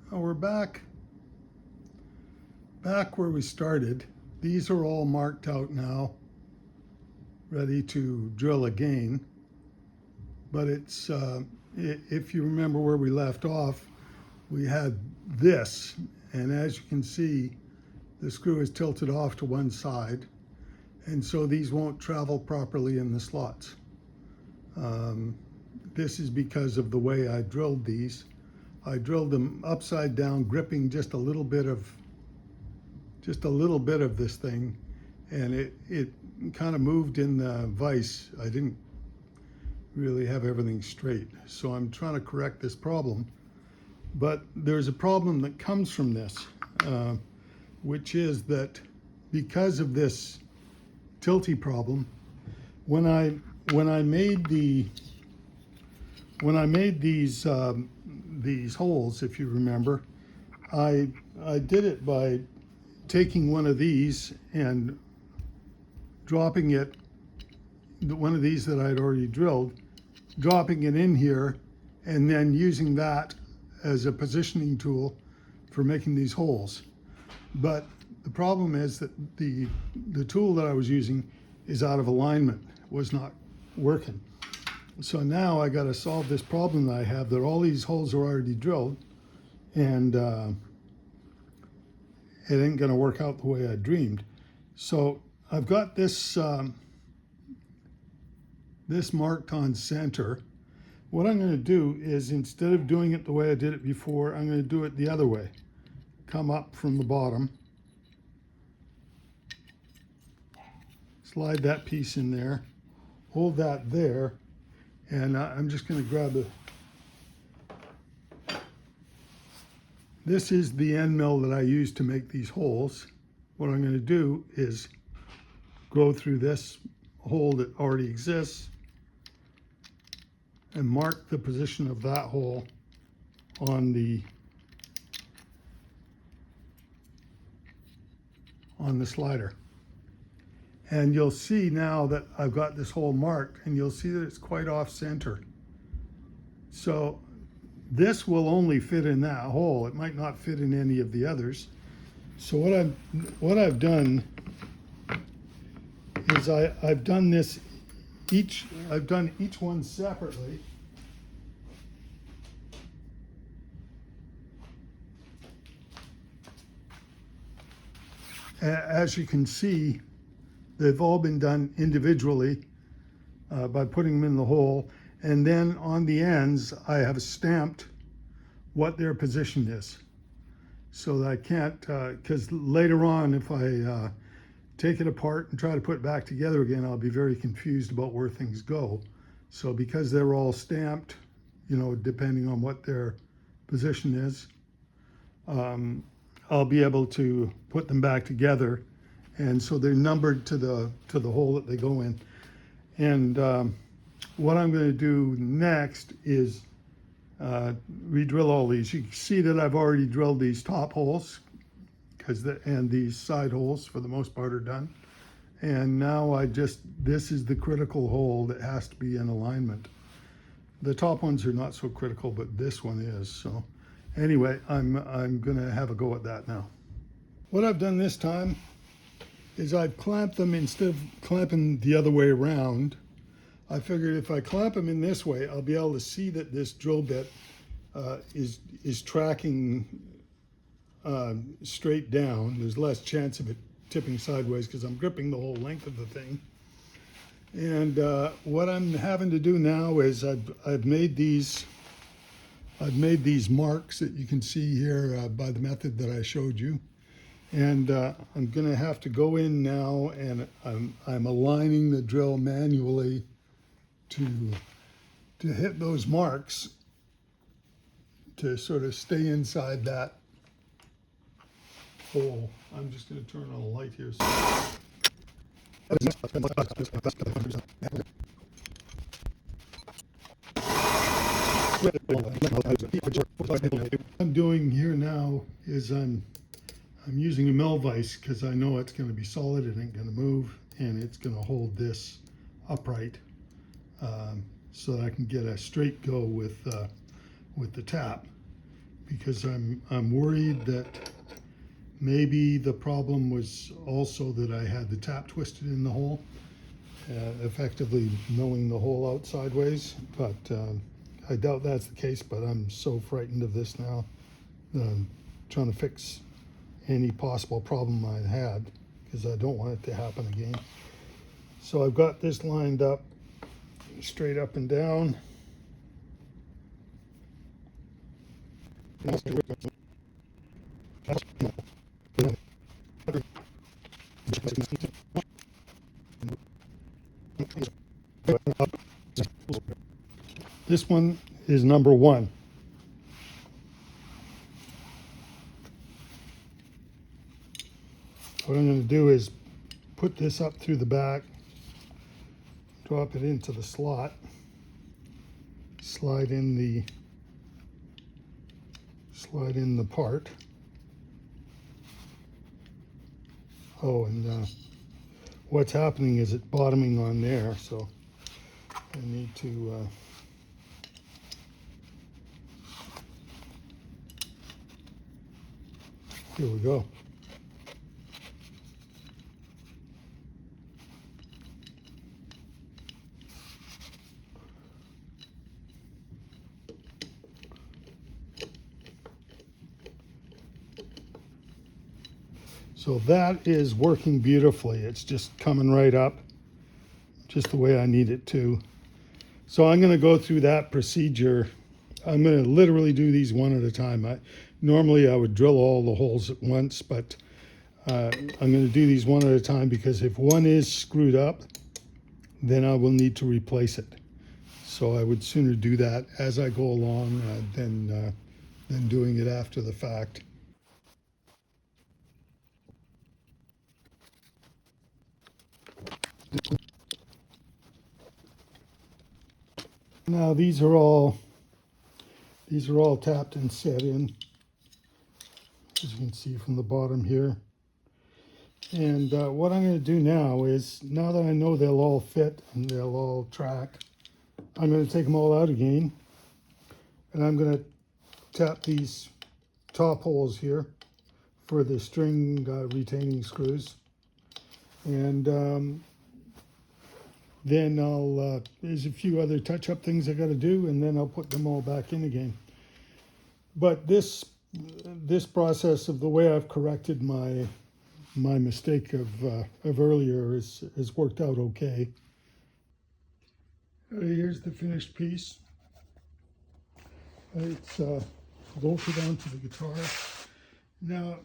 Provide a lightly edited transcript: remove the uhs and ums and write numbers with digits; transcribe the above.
We're back where we started. These are all marked out now, ready to drill again. But it's if you remember where we left off, we had this, and as you can see, the screw is tilted off to one side, and so these won't travel properly in the slots. This is because of the way I drilled these. I drilled them upside down, gripping just a little bit of this thing, and it kind of moved in the vise. I didn't really have everything straight, so I'm trying to correct this problem. But there's a problem that comes from this, which is that because of this tilty problem, when I made these holes, if you remember, I did it by taking one of these and dropping it, one of these that I'd already drilled, dropping it in here, and then using that as a positioning tool for making these holes. But the problem is that the tool that I was using is out of alignment, was not working. So now I got to solve this problem that I have, that all these holes are already drilled, and it ain't going to work out the way I dreamed. So I've got this this marked on center. What I'm going to do is, instead of doing it the way I did it before, I'm going to do it the other way. Come up from the bottom, slide that piece in there, hold that there, and I'm just going to grab this is the end mill that I use to make these holes. What I'm going to do is go through this hole that already exists and mark the position of that hole on the slider. And you'll see now that I've got this hole marked, and you'll see that it's quite off center. So this will only fit in that hole. It might not fit in any of the others. So what I've done is I've done this I've done each one separately. As you can see, they've all been done individually by putting them in the hole. And then on the ends, I have stamped what their position is. So that I can't, because later on, if I take it apart and try to put it back together again, I'll be very confused about where things go. So because they're all stamped, depending on what their position is, I'll be able to put them back together. And so they're numbered to the hole that they go in. And what I'm going to do next is re-drill all these. You can see that I've already drilled these top holes, and these side holes for the most part are done. And now this is the critical hole that has to be in alignment. The top ones are not so critical, but this one is. So anyway, I'm gonna have a go at that now. What I've done this time is I've clamped them, instead of clamping the other way around. I figured if I clamp them in this way, I'll be able to see that this drill bit is tracking straight down. There's less chance of it tipping sideways because I'm gripping the whole length of the thing. And what I'm having to do now is I've made these marks that you can see here by the method that I showed you. And I'm going to have to go in now, and I'm aligning the drill manually to hit those marks to sort of stay inside that hole. I'm just going to turn on a light here. What I'm doing here now is I'm using a mill vise because I know it's going to be solid, it ain't going to move, and it's going to hold this upright so that I can get a straight go with the tap. because I'm worried that maybe the problem was also that I had the tap twisted in the hole, effectively milling the hole out sideways. But I doubt that's the case, but I'm so frightened of this now. Trying to fix any possible problem I had, because I don't want it to happen again. So I've got this lined up straight up and down. This one is number 1. What I'm going to do is put this up through the back, drop it into the slot, slide in the part. Oh, and what's happening is it's bottoming on there, so I need to here we go. So that is working beautifully. It's just coming right up, just the way I need it to. So I'm going to go through that procedure. I'm going to literally do these one at a time. Normally I would drill all the holes at once, but I'm going to do these one at a time, because if one is screwed up, then I will need to replace it. So I would sooner do that as I go along than doing it after the fact. Now these are all tapped and set in, as you can see from the bottom here. And what I'm going to do now is, now that I know they'll all fit and they'll all track, I'm going to take them all out again, and I'm going to tap these top holes here for the string retaining screws. And then there's a few other touch-up things I got to do, and then I'll put them all back in again. But this process of the way I've corrected my mistake of earlier has worked out okay. Here's the finished piece. It's bolted onto the guitar. Now